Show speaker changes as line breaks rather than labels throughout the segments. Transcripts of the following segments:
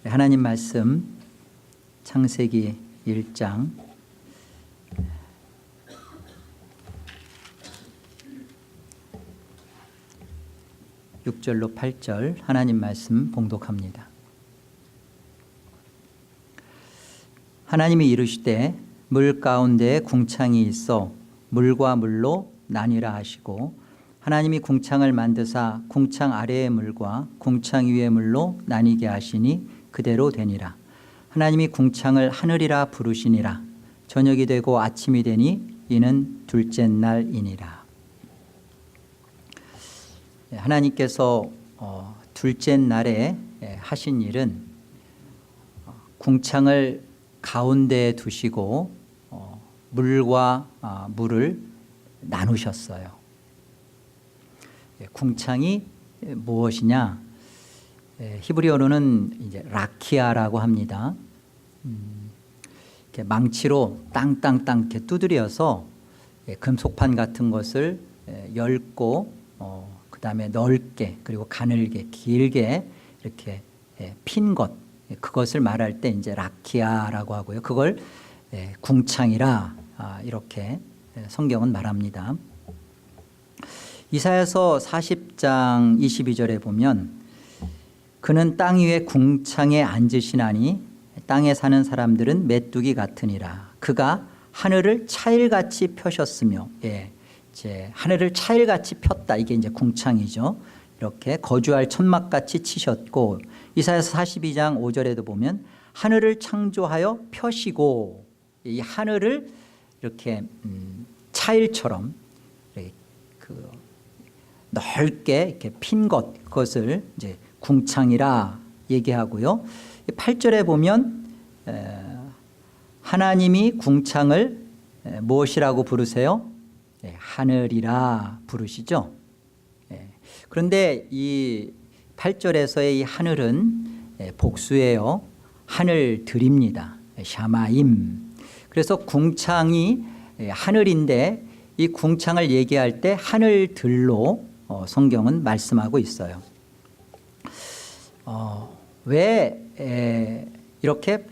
하나님 말씀 창세기 1장 6절로 8절 하나님 말씀 봉독합니다. 하나님이 이르시되 물 가운데에 궁창이 있어 물과 물로 나뉘라 하시고 하나님이 궁창을 만드사 궁창 아래의 물과 궁창 위의 물로 나뉘게 하시니 그대로 되니라. 하나님이 궁창을 하늘이라 부르시니라. 저녁이 되고 아침이 되니 이는 둘째 날이니라. 하나님께서 둘째 날에 하신 일은 궁창을 가운데에 두시고 물과 물을 나누셨어요. 궁창이 무엇이냐? 히브리어로는 이제 라키아라고 합니다. 이렇게 망치로 땅땅땅 이렇게 두드려서 금속판 같은 것을 얇고 그다음에 넓게 그리고 가늘게 길게 이렇게 핀 것, 그것을 말할 때 이제 라키아라고 하고요. 그걸 궁창이라 이렇게 성경은 말합니다. 이사야서 40장 22절에 보면 그는 땅 위에 궁창에 앉으시나니 땅에 사는 사람들은 메뚜기 같으니라. 그가 하늘을 차일같이 펴셨으며, 이제 하늘을 차일같이 폈다. 이게 이제 궁창이죠. 이렇게 거주할 천막같이 치셨고, 이사야서 42장 5절에도 보면 하늘을 창조하여 펴시고, 이 하늘을 이렇게 차일처럼 그 넓게 이렇게 핀 것, 그것을 이제 궁창이라 얘기하고요. 8절에 보면 하나님이 궁창을 무엇이라고 부르세요? 하늘이라 부르시죠. 그런데 이 8절에서의 이 하늘은 복수예요. 하늘들입니다. 샤마임. 그래서 궁창이 하늘인데 이 궁창을 얘기할 때 하늘들로 성경은 말씀하고 있어요. 왜 이렇게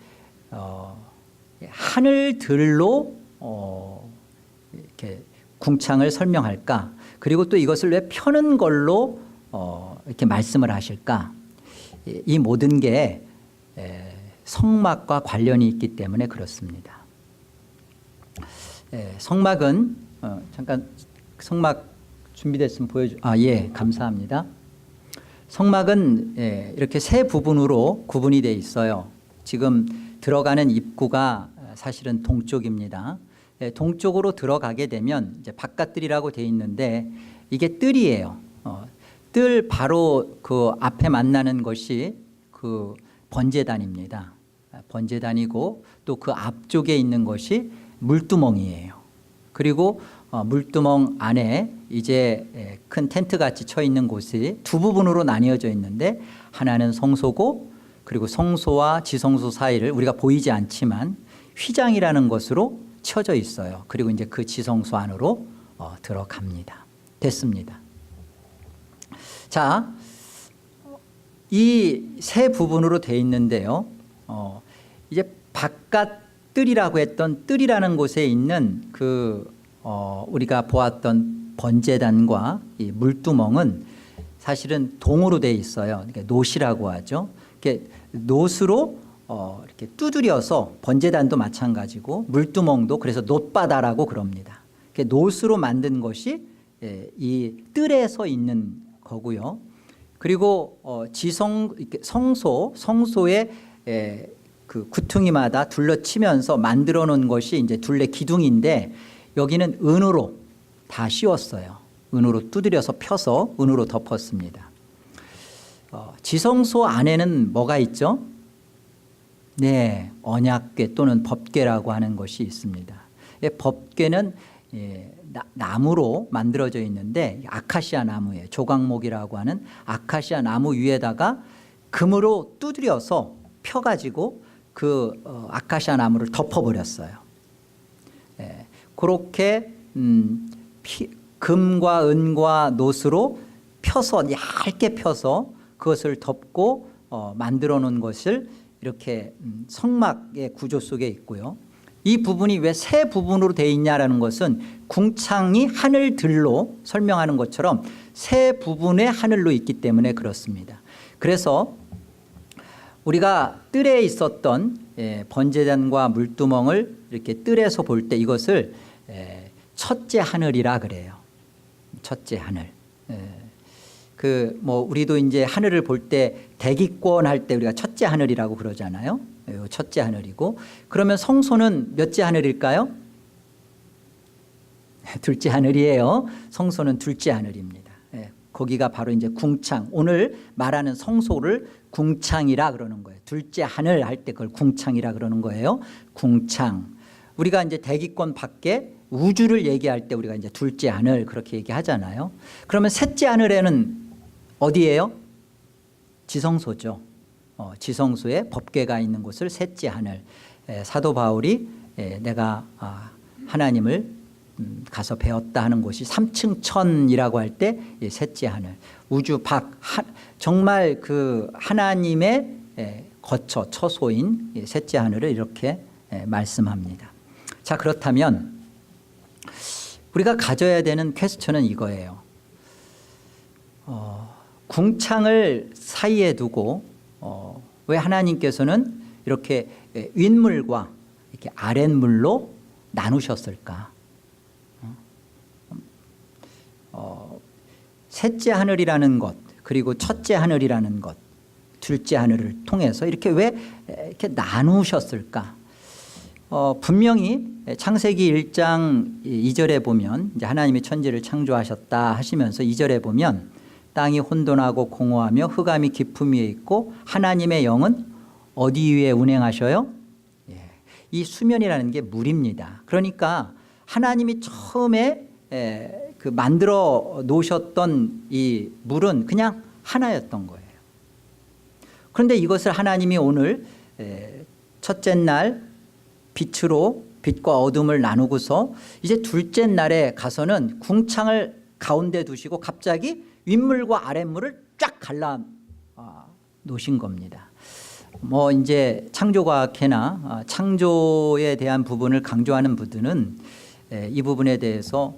하늘들로 이렇게 궁창을 설명할까? 그리고 또 이것을 왜 펴는 걸로 이렇게 말씀을 하실까? 이 모든 게 성막과 관련이 있기 때문에 그렇습니다. 성막은 잠깐 성막 준비됐으면 보여줘. 감사합니다. 성막은 이렇게 세 부분으로 구분이 되어 있어요. 지금 들어가는 입구가 사실은 동쪽입니다. 동쪽으로 들어가게 되면 이제 바깥뜰이라고 되어 있는데 이게 뜰이에요. 뜰 바로 그 앞에 만나는 것이 그 번제단입니다. 번제단이고 또 그 앞쪽에 있는 것이 물두멍이에요. 그리고 물두멍 안에 이제 큰 텐트 같이 쳐 있는 곳이 두 부분으로 나뉘어져 있는데 하나는 성소고 그리고 성소와 지성소 사이를 우리가 보이지 않지만 휘장이라는 것으로 쳐져 있어요. 그리고 이제 그 지성소 안으로 들어갑니다. 됐습니다. 자, 이 세 부분으로 되어 있는데요. 이제 바깥 뜰이라고 했던 뜰이라는 곳에 있는 그 우리가 보았던 번제단과 이 물두멍은 사실은 동으로 되어 있어요. 그러니까 놋이라고 하죠. 이렇게 놋으로 이렇게 두드려서 번제단도 마찬가지고 물두멍도 그래서 놋바다라고 그럽니다. 놋으로 만든 것이 이 뜰에서 있는 거고요. 그리고 성소의 그 구퉁이마다 둘러치면서 만들어 놓은 것이 이제 둘레 기둥인데 여기는 은으로 다 씌웠어요. 은으로 두드려서 펴서 은으로 덮었습니다. 지성소 안에는 뭐가 있죠? 언약궤 또는 법궤라고 하는 것이 있습니다. 법궤는 나무로 만들어져 있는데 아카시아 나무예요. 조각목이라고 하는 아카시아 나무 위에다가 금으로 두드려서 펴가지고 그 아카시아 나무를 덮어버렸어요. 그렇게 금과 은과 놋으로 펴서 얇게 펴서 그것을 덮고 만들어 놓은 것을 이렇게 성막의 구조 속에 있고요. 이 부분이 왜 세 부분으로 되어 있냐라는 것은 궁창이 하늘들로 설명하는 것처럼 세 부분의 하늘로 있기 때문에 그렇습니다. 그래서 우리가 뜰에 있었던 번제단과 물두멍을 이렇게 뜰에서 볼 때 이것을 첫째 하늘이라 그래요. 첫째 하늘. 우리도 이제 하늘을 볼 때 대기권 할 때 우리가 첫째 하늘이라고 그러잖아요. 첫째 하늘이고, 그러면 성소는 몇째 하늘일까요? 둘째 하늘이에요. 성소는 둘째 하늘입니다. 거기가 바로 이제 궁창, 오늘 말하는 성소를 궁창이라 그러는 거예요. 둘째 하늘 할 때 그걸 궁창이라 그러는 거예요. 궁창. 우리가 이제 대기권 밖에 우주를 얘기할 때 우리가 이제 둘째 하늘 그렇게 얘기하잖아요. 그러면 셋째 하늘에는 어디예요? 지성소죠. 지성소에 법궤가 있는 곳을 셋째 하늘. 사도 바울이 내가 하나님을 가서 배웠다 하는 곳이 3층 천이라고 할 때 셋째 하늘. 우주 밖 정말 그 하나님의 거처 처소인 셋째 하늘을 이렇게 말씀합니다. 자, 그렇다면 우리가 가져야 되는 퀘스천은 이거예요. 궁창을 사이에 두고 왜 하나님께서는 이렇게 윗물과 이렇게 아랫물로 나누셨을까? 셋째 하늘이라는 것, 그리고 첫째 하늘이라는 것, 둘째 하늘을 통해서 이렇게 왜 이렇게 나누셨을까? 분명히 창세기 1장 2절에 보면 이제 하나님이 천지를 창조하셨다 하시면서 2절에 보면 땅이 혼돈하고 공허하며 흑암이 깊음 위에 있고 하나님의 영은 어디 위에 운행하셔요? 이 수면이라는 게 물입니다. 그러니까 하나님이 처음에 그 만들어 놓으셨던 이 물은 그냥 하나였던 거예요. 그런데 이것을 하나님이 오늘 첫째 날 빛으로 빛과 어둠을 나누고서 이제 둘째 날에 가서는 궁창을 가운데 두시고 갑자기 윗물과 아랫물을 쫙 갈라 놓으신 겁니다. 이제 창조과학회나 창조에 대한 부분을 강조하는 분들은 이 부분에 대해서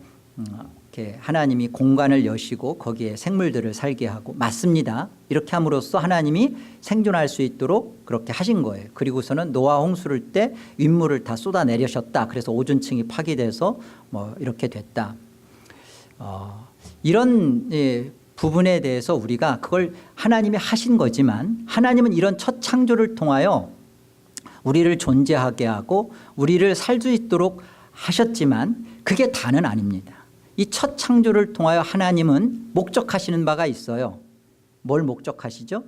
이렇게 하나님이 공간을 여시고 거기에 생물들을 살게 하고 맞습니다. 이렇게 함으로써 하나님이 생존할 수 있도록 그렇게 하신 거예요. 그리고서는 노아 홍수를 때 윗물을 다 쏟아내려셨다. 그래서 오존층이 파괴돼서 이렇게 됐다. 이런 부분에 대해서 우리가 그걸 하나님이 하신 거지만 하나님은 이런 첫 창조를 통하여 우리를 존재하게 하고 우리를 살 수 있도록 하셨지만 그게 다는 아닙니다. 이 첫 창조를 통하여 하나님은 목적하시는 바가 있어요. 뭘 목적하시죠?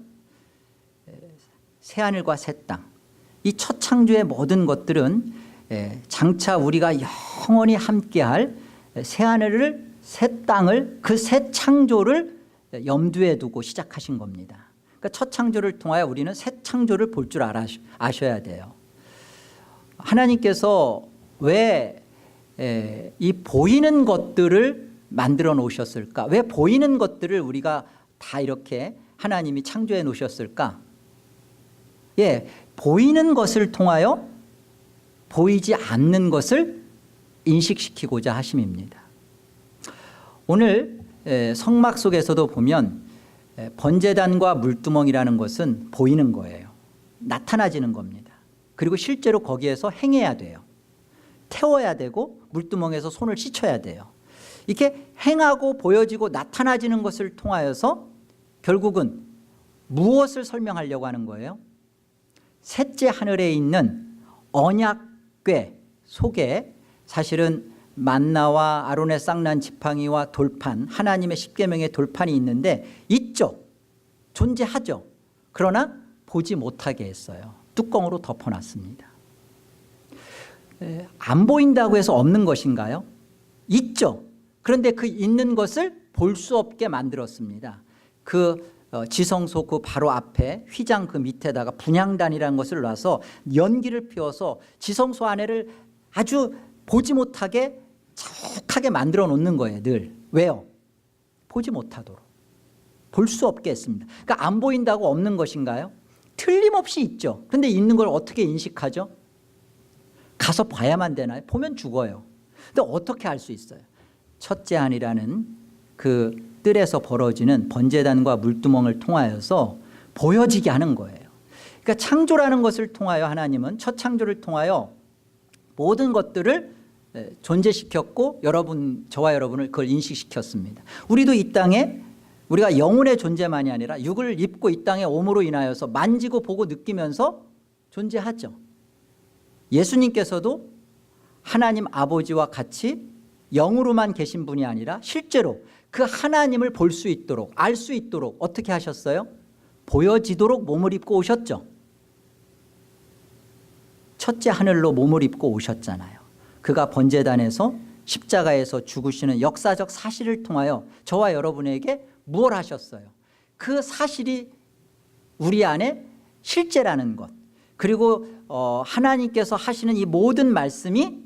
새하늘과 새 땅. 이 첫 창조의 모든 것들은 장차 우리가 영원히 함께할 새하늘을 새 땅을 그 새 창조를 염두에 두고 시작하신 겁니다. 그러니까 첫 창조를 통하여 우리는 새 창조를 볼 줄 아셔야 돼요. 하나님께서 왜 이 보이는 것들을 만들어 놓으셨을까? 왜 보이는 것들을 우리가 다 이렇게 하나님이 창조해 놓으셨을까? 보이는 것을 통하여 보이지 않는 것을 인식시키고자 하심입니다. 오늘 성막 속에서도 보면 번제단과 물두멍이라는 것은 보이는 거예요. 나타나지는 겁니다. 그리고 실제로 거기에서 행해야 돼요. 태워야 되고 물두멍에서 손을 씻어야 돼요. 이렇게 행하고 보여지고 나타나지는 것을 통하여서 결국은 무엇을 설명하려고 하는 거예요? 셋째 하늘에 있는 언약궤 속에 사실은 만나와 아론의 쌍난 지팡이와 돌판, 하나님의 십계명의 돌판이 있는데 있죠. 존재하죠. 그러나 보지 못하게 했어요. 뚜껑으로 덮어놨습니다. 안 보인다고 해서 없는 것인가요? 있죠. 그런데 그 있는 것을 볼 수 없게 만들었습니다. 그 지성소 그 바로 앞에 휘장 그 밑에다가 분향단이라는 것을 놔서 연기를 피워서 지성소 안에를 아주 보지 못하게 착하게 만들어 놓는 거예요. 늘. 왜요? 보지 못하도록. 볼 수 없게 했습니다. 그러니까 안 보인다고 없는 것인가요? 틀림없이 있죠. 그런데 있는 걸 어떻게 인식하죠? 가서 봐야만 되나요? 보면 죽어요. 근데 어떻게 알 수 있어요? 첫째 안이라는 그 뜰에서 벌어지는 번제단과 물두멍을 통하여서 보여지게 하는 거예요. 그러니까 창조라는 것을 통하여 하나님은 첫 창조를 통하여 모든 것들을 존재시켰고 저와 여러분을 그걸 인식시켰습니다. 우리도 이 땅에 우리가 영혼의 존재만이 아니라 육을 입고 이 땅에 옴으로 인하여서 만지고 보고 느끼면서 존재하죠. 예수님께서도 하나님 아버지와 같이 영으로만 계신 분이 아니라 실제로 그 하나님을 볼 수 있도록 알 수 있도록 어떻게 하셨어요? 보여지도록 몸을 입고 오셨죠. 첫째 하늘로 몸을 입고 오셨잖아요. 그가 번제단에서 십자가에서 죽으시는 역사적 사실을 통하여 저와 여러분에게 무엇을 하셨어요? 그 사실이 우리 안에 실제라는 것, 그리고 하나님께서 하시는 이 모든 말씀이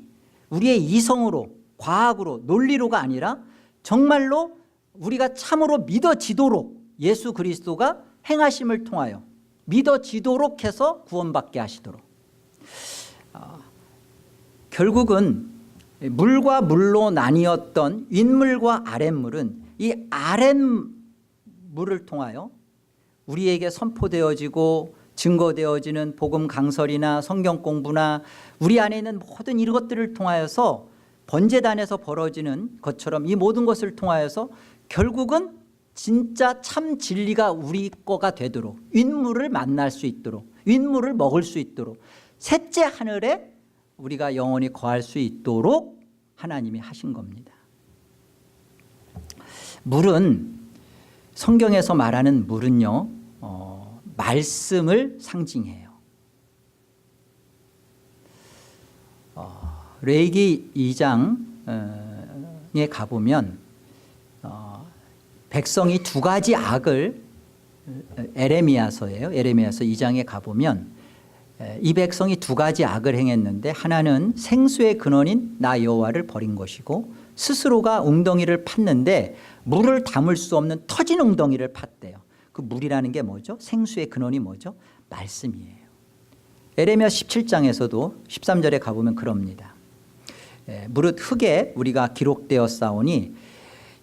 우리의 이성으로 과학으로 논리로가 아니라 정말로 우리가 참으로 믿어지도록 예수 그리스도가 행하심을 통하여 믿어지도록 해서 구원받게 하시도록. 결국은 물과 물로 나뉘었던 윗물과 아랫물은 이 아랫물을 통하여 우리에게 선포되어지고 증거되어지는 복음 강설이나 성경 공부나 우리 안에 있는 모든 이것들을 통하여서 번제단에서 벌어지는 것처럼 이 모든 것을 통하여서 결국은 진짜 참 진리가 우리 거가 되도록 윗물을 만날 수 있도록 윗물을 먹을 수 있도록 셋째 하늘에 우리가 영원히 거할 수 있도록 하나님이 하신 겁니다. 물은 성경에서 말하는 물은요 말씀을 상징해요. 레위기 2장에 가보면 백성이 두 가지 악을 에레미야서예요. 에레미야서 2장에 가보면 이 백성이 두 가지 악을 행했는데 하나는 생수의 근원인 나 여호와를 버린 것이고 스스로가 웅덩이를 팠는데 물을 담을 수 없는 터진 웅덩이를 팠대요. 그 물이라는 게 뭐죠? 생수의 근원이 뭐죠? 말씀이에요. 에레미야 17장에서도 13절에 가보면 그럽니다. 무릇 흙에 우리가 기록되어 싸우니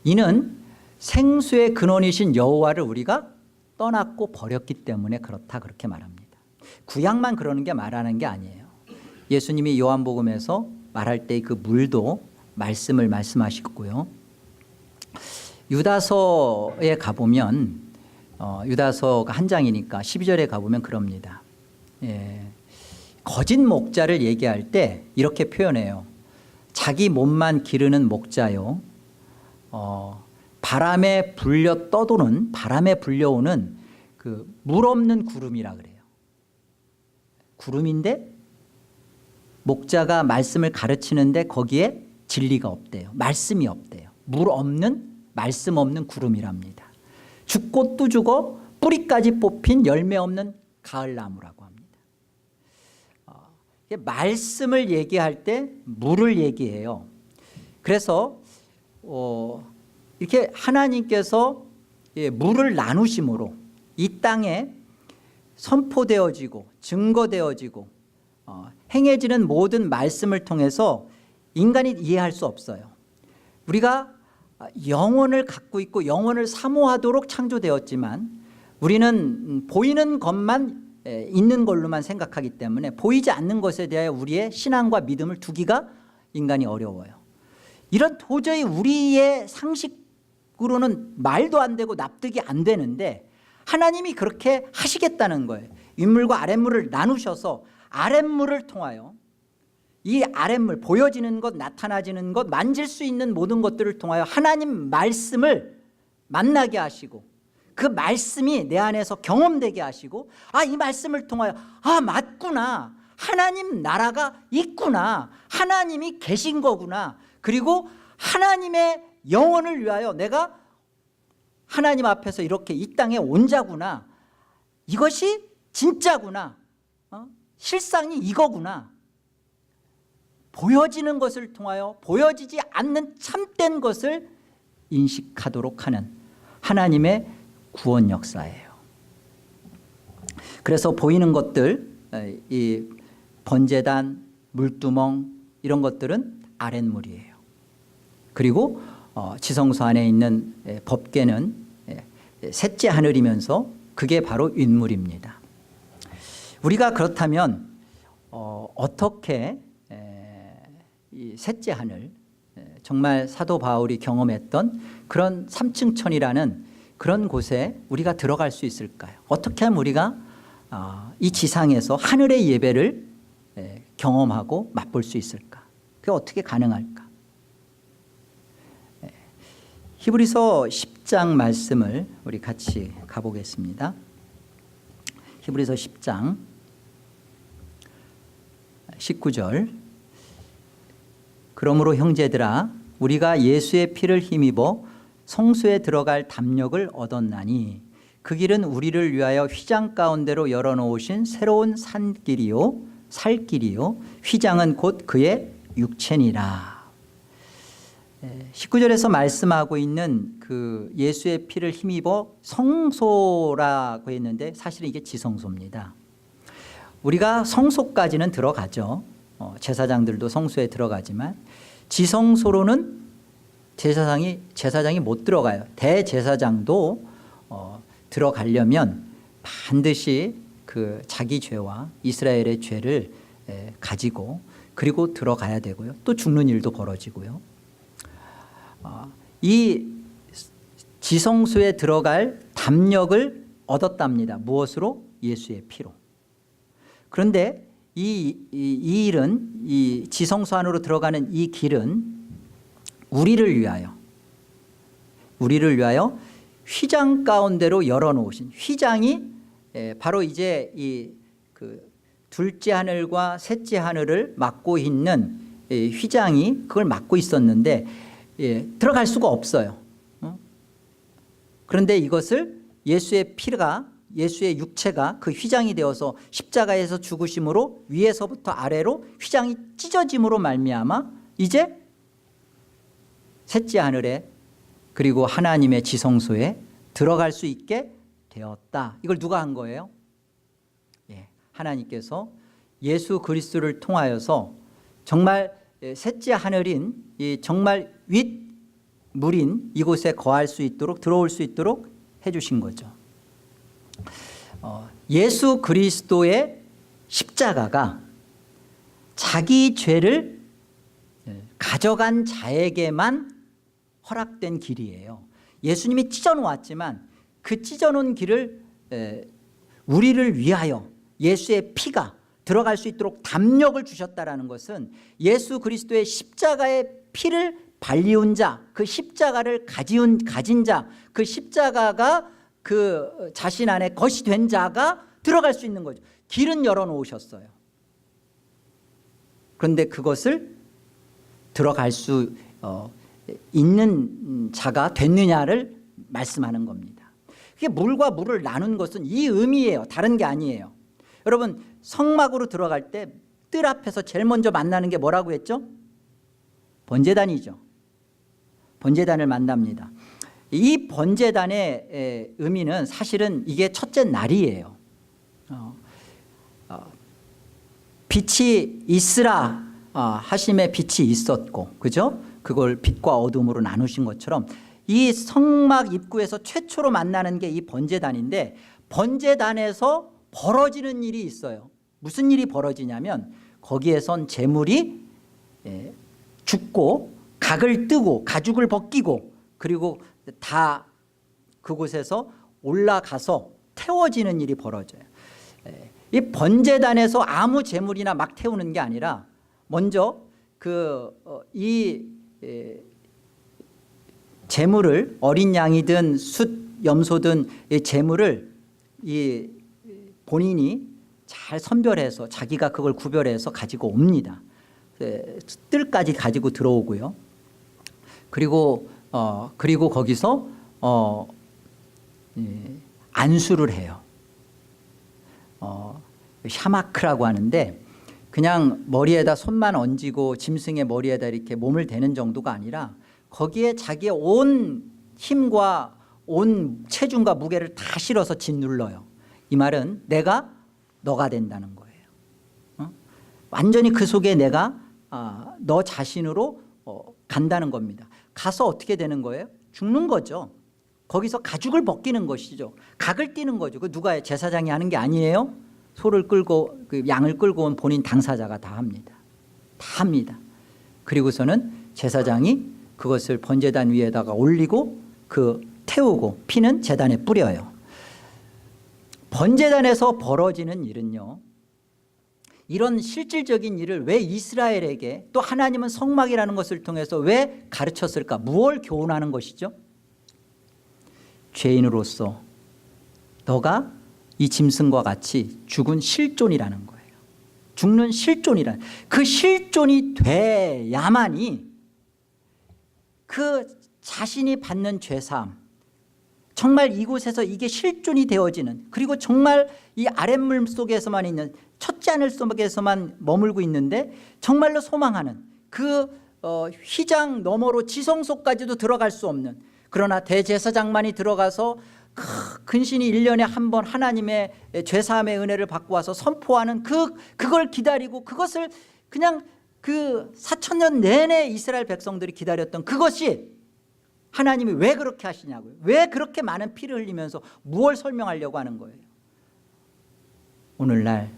이는 생수의 근원이신 여호와를 우리가 떠났고 버렸기 때문에 그렇다 그렇게 말합니다. 구약만 그러는 게 말하는 게 아니에요. 예수님이 요한복음에서 말할 때 그 물도 말씀을 말씀하시고요. 유다서에 가보면 유다서가 한 장이니까 12절에 가보면 그럽니다. 거짓 목자를 얘기할 때 이렇게 표현해요. 자기 몸만 기르는 목자요. 바람에 불려 떠도는 바람에 불려오는 그 물 없는 구름이라 그래요. 구름인데 목자가 말씀을 가르치는데 거기에 진리가 없대요. 말씀이 없대요. 물 없는 말씀 없는 구름이랍니다. 죽고 죽어 뿌리까지 뽑힌 열매 없는 가을나무라고 합니다. 말씀을 얘기할 때 물을 얘기해요. 그래서 이렇게 하나님께서 물을 나누심으로 이 땅에 선포되어지고 증거되어지고 행해지는 모든 말씀을 통해서 인간이 이해할 수 없어요. 우리가 영혼을 갖고 있고 영혼을 사모하도록 창조되었지만 우리는 보이는 것만 있는 걸로만 생각하기 때문에 보이지 않는 것에 대하여 우리의 신앙과 믿음을 두기가 인간이 어려워요. 이런 도저히 우리의 상식으로는 말도 안 되고 납득이 안 되는데 하나님이 그렇게 하시겠다는 거예요. 윗물과 아랫물을 나누셔서 아랫물을 통하여 이 아랫물 보여지는 것 나타나지는 것 만질 수 있는 모든 것들을 통하여 하나님 말씀을 만나게 하시고 그 말씀이 내 안에서 경험되게 하시고 이 말씀을 통하여 맞구나 하나님 나라가 있구나 하나님이 계신 거구나 그리고 하나님의 영혼을 위하여 내가 하나님 앞에서 이렇게 이 땅에 온 자구나 이것이 진짜구나 실상이 이거구나 보여지는 것을 통하여 보여지지 않는 참된 것을 인식하도록 하는 하나님의 구원 역사예요. 그래서 보이는 것들, 이 번제단, 물두멍 이런 것들은 아랫물이에요. 그리고 지성소 안에 있는 법궤는 셋째 하늘이면서 그게 바로 윗물입니다. 우리가 그렇다면 어떻게 이 셋째 하늘, 정말 사도 바울이 경험했던 그런 삼층천이라는 그런 곳에 우리가 들어갈 수 있을까요? 어떻게 하면 우리가 이 지상에서 하늘의 예배를 경험하고 맛볼 수 있을까? 그게 어떻게 가능할까? 히브리서 10장 말씀을 우리 같이 가보겠습니다. 히브리서 10장 19절. 그러므로 형제들아 우리가 예수의 피를 힘입어 성소에 들어갈 담력을 얻었나니 그 길은 우리를 위하여 휘장 가운데로 열어놓으신 새로운 산길이요 살길이요 휘장은 곧 그의 육체니라. 19절에서 말씀하고 있는 그 예수의 피를 힘입어 성소라고 했는데 사실은 이게 지성소입니다. 우리가 성소까지는 들어가죠. 제사장들도 성소에 들어가지만 지성소로는 제사장이 못 들어가요. 대제사장도 들어가려면 반드시 그 자기 죄와 이스라엘의 죄를 가지고 그리고 들어가야 되고요. 또 죽는 일도 벌어지고요. 이 지성소에 들어갈 담력을 얻었답니다. 무엇으로? 예수의 피로. 그런데 이 일은, 이 지성소 안으로 들어가는 이 길은 우리를 위하여 휘장 가운데로 열어놓으신, 휘장이 바로 이제 이 그 둘째 하늘과 셋째 하늘을 막고 있는 휘장이 그걸 막고 있었는데 들어갈 수가 없어요. 그런데 이것을 예수의 피가, 예수의 육체가 그 휘장이 되어서 십자가에서 죽으심으로 위에서부터 아래로 휘장이 찢어짐으로 말미암아 이제 셋째 하늘에 그리고 하나님의 지성소에 들어갈 수 있게 되었다. 이걸 누가 한 거예요? 하나님께서 예수 그리스도를 통하여서 정말 셋째 하늘인 이 정말 윗물인 이곳에 거할 수 있도록, 들어올 수 있도록 해주신 거죠. 예수 그리스도의 십자가가 자기 죄를 가져간 자에게만 허락된 길이에요. 예수님이 찢어놓았지만 그 찢어놓은 길을 우리를 위하여 예수의 피가 들어갈 수 있도록 담력을 주셨다는 것은 예수 그리스도의 십자가의 피를 발리운 자, 그 십자가를 가진 자, 그 십자가가 그 자신 안에 것이 된 자가 들어갈 수 있는 거죠. 길은 열어놓으셨어요. 그런데 그것을 들어갈 수 있는 자가 됐느냐를 말씀하는 겁니다. 그게 물과 물을 나눈 것은 이 의미예요. 다른 게 아니에요. 여러분, 성막으로 들어갈 때 뜰 앞에서 제일 먼저 만나는 게 뭐라고 했죠? 번제단이죠. 번제단을 만납니다. 이 번제단의 의미는 사실은 이게 첫째 날이에요. 빛이 있으라 하심에 빛이 있었고, 그죠? 그걸 빛과 어둠으로 나누신 것처럼 이 성막 입구에서 최초로 만나는 게 이 번제단인데, 번제단에서 벌어지는 일이 있어요. 무슨 일이 벌어지냐면 거기에선 제물이 죽고 각을 뜨고 가죽을 벗기고 그리고 다 그곳에서 올라가서 태워지는 일이 벌어져요. 이 번제단에서 아무 제물이나 막 태우는 게 아니라 먼저 이 제물을, 어린 양이든 숫 염소든 이 제물을 이 본인이 잘 선별해서 자기가 그걸 구별해서 가지고 옵니다. 뜰까지 가지고 들어오고요. 그리고 거기서 안수를 해요. 샤마크라고 하는데 그냥 머리에다 손만 얹고 짐승의 머리에다 이렇게 몸을 대는 정도가 아니라 거기에 자기의 온 힘과 온 체중과 무게를 다 실어서 짓눌러요. 이 말은 내가 너가 된다는 거예요. 완전히 그 속에 내가 너 자신으로 간다는 겁니다. 가서 어떻게 되는 거예요? 죽는 거죠. 거기서 가죽을 벗기는 것이죠. 각을 띄는 거죠. 그 누가 제사장이 하는 게 아니에요. 소를 끌고 그 양을 끌고 온 본인 당사자가 다 합니다. 다 합니다. 그리고서는 제사장이 그것을 번제단 위에다가 올리고 태우고 피는 제단에 뿌려요. 번제단에서 벌어지는 일은요, 이런 실질적인 일을 왜 이스라엘에게, 또 하나님은 성막이라는 것을 통해서 왜 가르쳤을까? 무엇을 교훈하는 것이죠? 죄인으로서 너가 이 짐승과 같이 죽은 실존이라는 거예요. 죽는 실존이라는, 그 실존이 돼야만이 그 자신이 받는 죄사함, 정말 이곳에서 이게 실존이 되어지는, 그리고 정말 이 아랫물 속에서만 있는, 첫째 하늘 속에서만 머물고 있는데 정말로 소망하는 그 휘장 너머로 지성소까지도 들어갈 수 없는, 그러나 대제사장만이 들어가서 근신이 1년에 한 번 하나님의 죄사함의 은혜를 받고 와서 선포하는 그걸 기다리고, 그것을 그냥 그 4,000년 내내 이스라엘 백성들이 기다렸던 그것이, 하나님이 왜 그렇게 하시냐고요. 왜 그렇게 많은 피를 흘리면서 무엇을 설명하려고 하는 거예요. 오늘날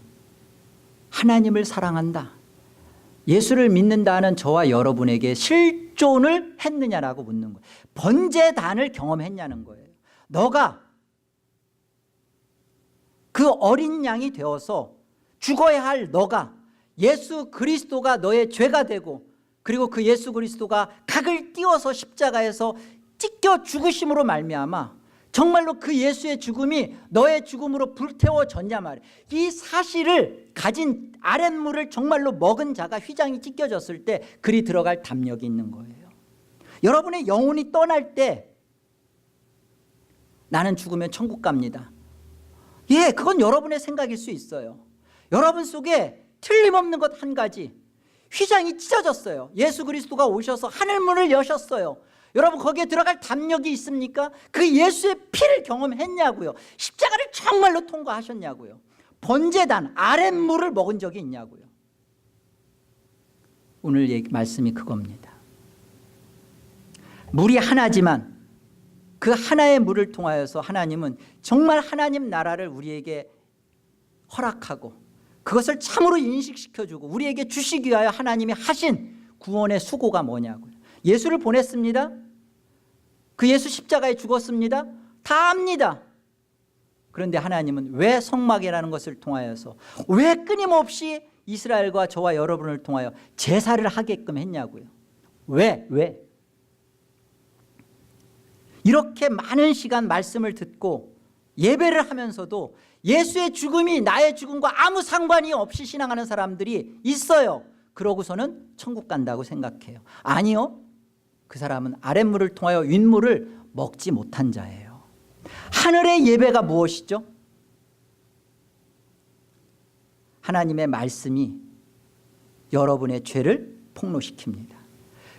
하나님을 사랑한다, 예수를 믿는다는 저와 여러분에게 실존을 했느냐라고 묻는 거예요. 번제단을 경험했냐는 거예요. 너가 그 어린 양이 되어서 죽어야 할 너가, 예수 그리스도가 너의 죄가 되고, 그리고 그 예수 그리스도가 각을 띄워서 십자가에서 찢겨 죽으심으로 말미암아 정말로 그 예수의 죽음이 너의 죽음으로 불태워졌냐 말이에요. 이 사실을 가진 아랫물을 정말로 먹은 자가 휘장이 찢겨졌을 때 그리 들어갈 담력이 있는 거예요. 여러분의 영혼이 떠날 때 나는 죽으면 천국 갑니다. 예, 그건 여러분의 생각일 수 있어요. 여러분 속에 틀림없는 것 한 가지, 휘장이 찢어졌어요. 예수 그리스도가 오셔서 하늘문을 여셨어요. 여러분 거기에 들어갈 담력이 있습니까? 그 예수의 피를 경험했냐고요. 십자가를 정말로 통과하셨냐고요. 번제단 아랫물을 먹은 적이 있냐고요. 오늘 말씀이 그겁니다. 물이 하나지만 그 하나의 물을 통하여서 하나님은 정말 하나님 나라를 우리에게 허락하고, 그것을 참으로 인식시켜주고 우리에게 주시기 위하여 하나님이 하신 구원의 수고가 뭐냐고요. 예수를 보냈습니다. 그 예수 십자가에 죽었습니다. 다 압니다. 그런데 하나님은 왜 성막이라는 것을 통하여서, 왜 끊임없이 이스라엘과 저와 여러분을 통하여 제사를 하게끔 했냐고요. 왜? 이렇게 많은 시간 말씀을 듣고 예배를 하면서도 예수의 죽음이 나의 죽음과 아무 상관이 없이 신앙하는 사람들이 있어요. 그러고서는 천국 간다고 생각해요. 아니요, 그 사람은 아랫물을 통하여 윗물을 먹지 못한 자예요. 하늘의 예배가 무엇이죠? 하나님의 말씀이 여러분의 죄를 폭로시킵니다.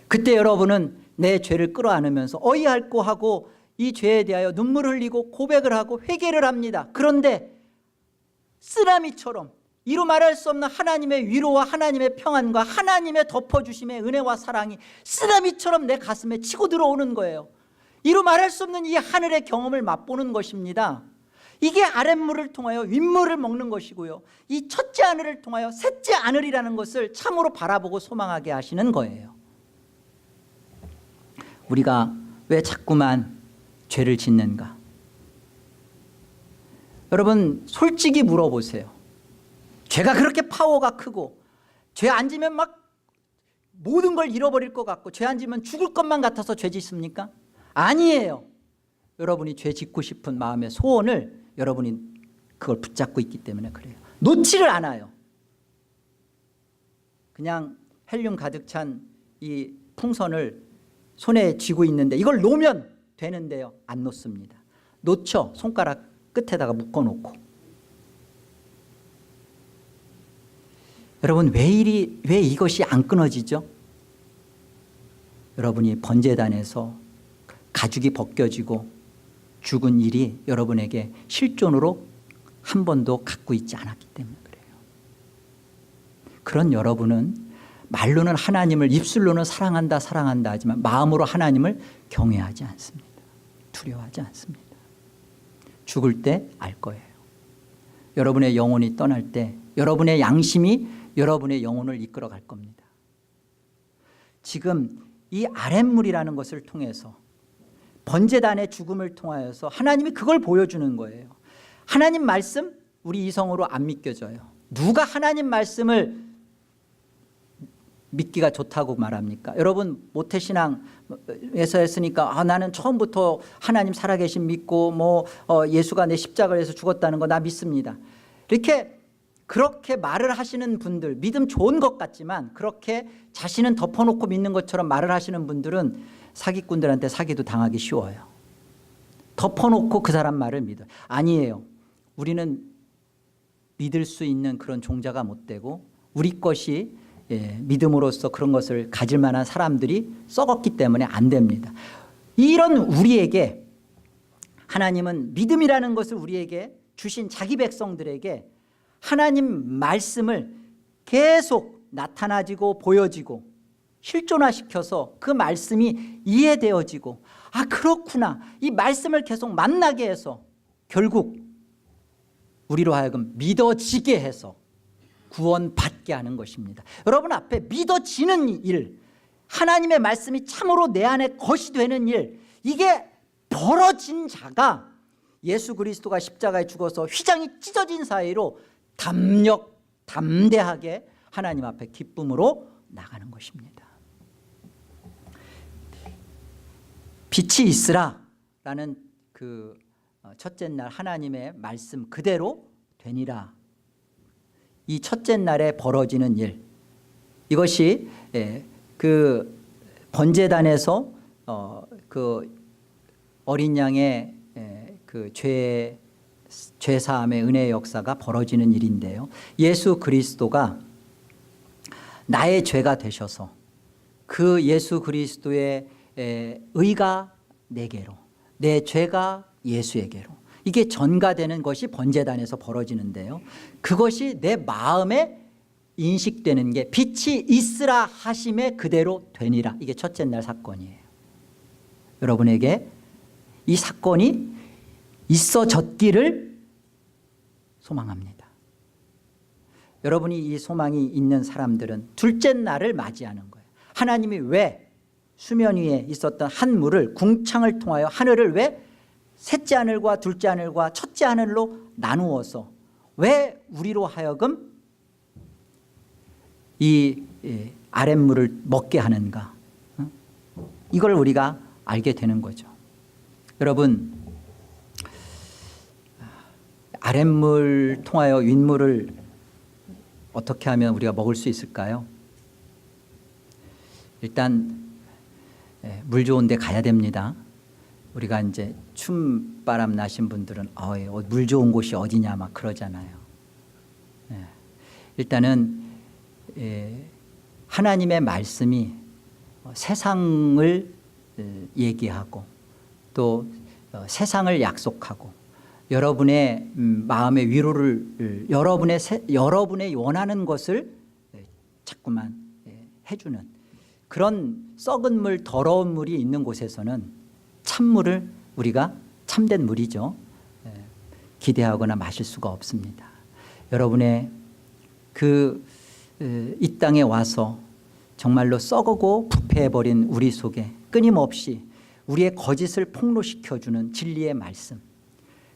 그때 여러분은 내 죄를 끌어안으면서 어이할고 하고 이 죄에 대하여 눈물을 흘리고 고백을 하고 회개를 합니다. 그런데 쓰나미처럼 이루 말할 수 없는 하나님의 위로와 하나님의 평안과 하나님의 덮어주심의 은혜와 사랑이 쓰나미처럼 내 가슴에 치고 들어오는 거예요. 이루 말할 수 없는 이 하늘의 경험을 맛보는 것입니다. 이게 아랫물을 통하여 윗물을 먹는 것이고요, 이 첫째 하늘을 통하여 셋째 하늘이라는 것을 참으로 바라보고 소망하게 하시는 거예요. 우리가 왜 자꾸만 죄를 짓는가? 여러분 솔직히 물어보세요. 죄가 그렇게 파워가 크고, 죄 안 지면 막 모든 걸 잃어버릴 것 같고, 죄 안 지면 죽을 것만 같아서 죄 짓습니까? 아니에요. 여러분이 죄 짓고 싶은 마음의 소원을 여러분이 그걸 붙잡고 있기 때문에 그래요. 놓지를 않아요. 그냥 헬륨 가득 찬 이 풍선을 손에 쥐고 있는데 이걸 놓으면 되는데요, 안 놓습니다. 놓죠. 손가락 끝에다가 묶어놓고. 여러분 왜 이것이 안 끊어지죠? 여러분이 번제단에서 가죽이 벗겨지고 죽은 일이 여러분에게 실존으로 한 번도 갖고 있지 않았기 때문에 그래요. 그런 여러분은 말로는 하나님을, 입술로는 사랑한다 사랑한다 하지만 마음으로 하나님을 경외하지 않습니다. 두려워하지 않습니다. 죽을 때 알 거예요. 여러분의 영혼이 떠날 때 여러분의 양심이 여러분의 영혼을 이끌어 갈 겁니다. 지금 이 아랫물이라는 것을 통해서 번제단의 죽음을 통하여서 하나님이 그걸 보여주는 거예요. 하나님 말씀 우리 이성으로 안 믿겨져요. 누가 하나님 말씀을 믿기가 좋다고 말합니까? 여러분 모태신앙에서 했으니까 나는 처음부터 하나님 살아계신 믿고 예수가 내 십자가를 해서 죽었다는 거 나 믿습니다. 이렇게 그렇게 말을 하시는 분들, 믿음 좋은 것 같지만 그렇게 자신은 덮어놓고 믿는 것처럼 말을 하시는 분들은 사기꾼들한테 사기도 당하기 쉬워요. 덮어놓고 그 사람 말을 믿어요. 아니에요. 우리는 믿을 수 있는 그런 종자가 못 되고 우리 것이 믿음으로써 그런 것을 가질 만한 사람들이 썩었기 때문에 안 됩니다. 이런 우리에게 하나님은 믿음이라는 것을 우리에게 주신 자기 백성들에게 하나님 말씀을 계속 나타나지고 보여지고 실존화시켜서 그 말씀이 이해되어지고 그렇구나 이 말씀을 계속 만나게 해서 결국 우리로 하여금 믿어지게 해서 구원받게 하는 것입니다. 여러분 앞에 믿어지는 일, 하나님의 말씀이 참으로 내 안에 것이 되는 일, 이게 벌어진 자가 예수 그리스도가 십자가에 죽어서 휘장이 찢어진 사이로 담대하게 하나님 앞에 기쁨으로 나가는 것입니다. 빛이 있으라 라는 그 첫째 날 하나님의 말씀 그대로 되니라. 이 첫째 날에 벌어지는 일, 이것이 그 번제단에서 그 어린 양의 그 죄 사함의 은혜의 역사가 벌어지는 일인데요. 예수 그리스도가 나의 죄가 되셔서 그 예수 그리스도의 의가 내게로, 내 죄가 예수에게로, 이게 전가되는 것이 번제단에서 벌어지는데요. 그것이 내 마음에 인식되는 게 빛이 있으라 하심에 그대로 되니라. 이게 첫째 날 사건이에요. 여러분에게 이 사건이 있어졌기를 소망합니다. 여러분이 이 소망이 있는 사람들은 둘째 날을 맞이하는 거예요. 하나님이 왜 수면 위에 있었던 한 물을 궁창을 통하여 하늘을 왜 셋째 하늘과 둘째 하늘과 첫째 하늘로 나누어서 왜 우리로 하여금 이 아랫물을 먹게 하는가, 이걸 우리가 알게 되는 거죠. 여러분, 아랫물 통하여 윗물을 어떻게 하면 우리가 먹을 수 있을까요? 일단 물 좋은 데 가야 됩니다. 우리가 이제 춤바람 나신 분들은 물 좋은 곳이 어디냐 막 그러잖아요. 일단은 하나님의 말씀이 세상을 얘기하고 또 세상을 약속하고 여러분의 마음의 위로를 여러분의 원하는 것을 자꾸만 해주는 그런 썩은 물, 더러운 물이 있는 곳에서는 찬물을 우리가 참된 물이죠. 기대하거나 마실 수가 없습니다. 여러분의 이 땅에 와서 정말로 썩고 부패해버린 우리 속에 끊임없이 우리의 거짓을 폭로시켜주는 진리의 말씀,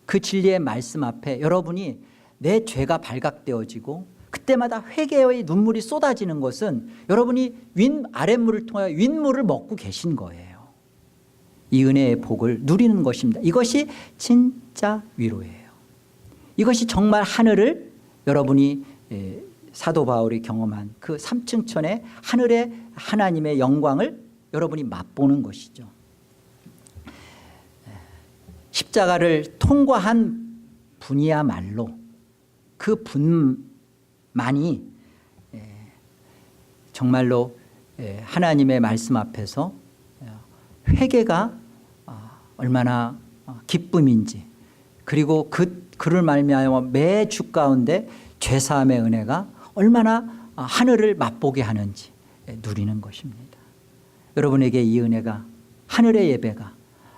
그 진리의 말씀 앞에 여러분이 내 죄가 발각되어지고 그때마다 회개의 눈물이 쏟아지는 것은 여러분이 아랫물을 통하여 윗물을 먹고 계신 거예요. 이 은혜의 복을 누리는 것입니다. 이것이 진짜 위로예요. 이것이 정말 하늘을 여러분이 사도 바울이 경험한 그 3층천의 하늘의 하나님의 영광을 여러분이 맛보는 것이죠. 십자가를 통과한 분이야말로 그 분만이 정말로 하나님의 말씀 앞에서 회개가 얼마나 기쁨인지, 그리고 그를 말미암아 매주 가운데 죄사함의 은혜가 얼마나 하늘을 맛보게 하는지 누리는 것입니다. 여러분에게 이 은혜가, 하늘의 예배가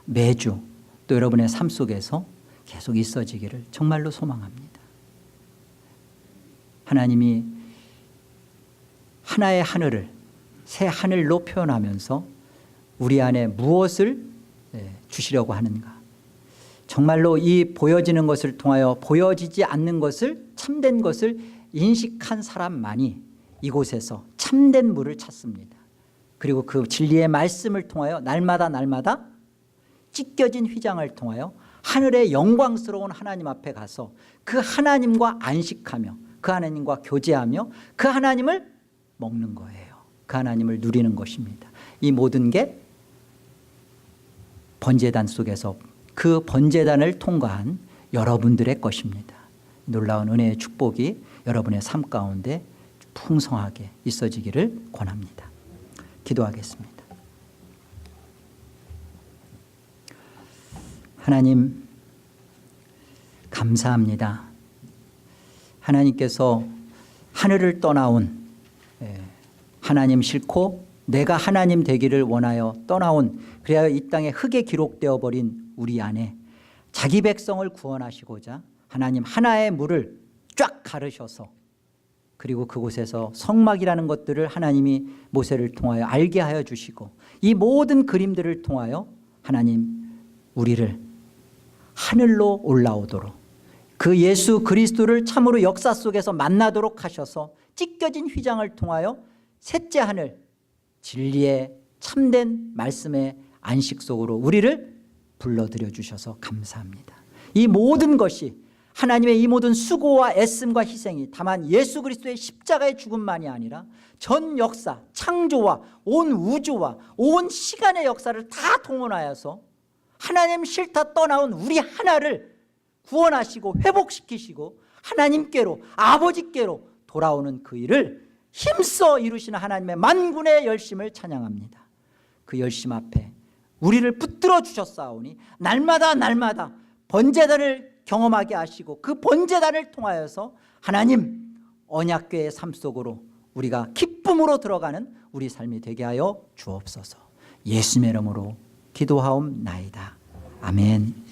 매주 또 여러분의 삶 속에서 계속 있어지기를 정말로 소망합니다. 하나님이 하나의 하늘을 새 하늘로 표현하면서 우리 안에 무엇을 주시려고 하는가, 정말로 이 보여지는 것을 통하여 보여지지 않는 것을, 참된 것을 인식한 사람만이 이곳에서 참된 물을 찾습니다. 그리고 그 진리의 말씀을 통하여 날마다 찢겨진 휘장을 통하여 하늘의 영광스러운 하나님 앞에 가서 그 하나님과 안식하며 그 하나님과 교제하며 그 하나님을 먹는 거예요. 그 하나님을 누리는 것입니다. 이 모든 게 번제단 속에서 그 번제단을 통과한 여러분들의 것입니다. 놀라운 은혜의 축복이 여러분의 삶 가운데 풍성하게 있어지기를 권합니다. 기도하겠습니다. 하나님, 감사합니다. 하나님께서 하늘을 떠나온, 하나님 싫고 내가 하나님 되기를 원하여 떠나온, 그래야 이 땅에 흙에 기록되어 버린 우리 안에 자기 백성을 구원하시고자 하나님 하나의 물을 쫙 가르셔서, 그리고 그곳에서 성막이라는 것들을 하나님이 모세를 통하여 알게 하여 주시고, 이 모든 그림들을 통하여 하나님 우리를 하늘로 올라오도록, 그 예수 그리스도를 참으로 역사 속에서 만나도록 하셔서 찢겨진 휘장을 통하여 셋째 하늘, 진리의 참된 말씀의 안식 속으로 우리를 불러들여 주셔서 감사합니다. 이 모든 것이 하나님의 이 모든 수고와 애씀과 희생이 다만 예수 그리스도의 십자가의 죽음만이 아니라 전 역사, 창조와 온 우주와 온 시간의 역사를 다 동원하여서 하나님 싫다 떠나온 우리 하나를 구원하시고 회복시키시고 하나님께로, 아버지께로 돌아오는 그 일을 힘써 이루시는 하나님의 만군의 열심을 찬양합니다. 그 열심 앞에 우리를 붙들어 주셨사오니 날마다 번제단을 경험하게 하시고 그 번제단을 통하여서 하나님 언약궤의 삶 속으로 우리가 기쁨으로 들어가는 우리 삶이 되게 하여 주옵소서. 예수님의 이름으로 기도하옵나이다. 아멘.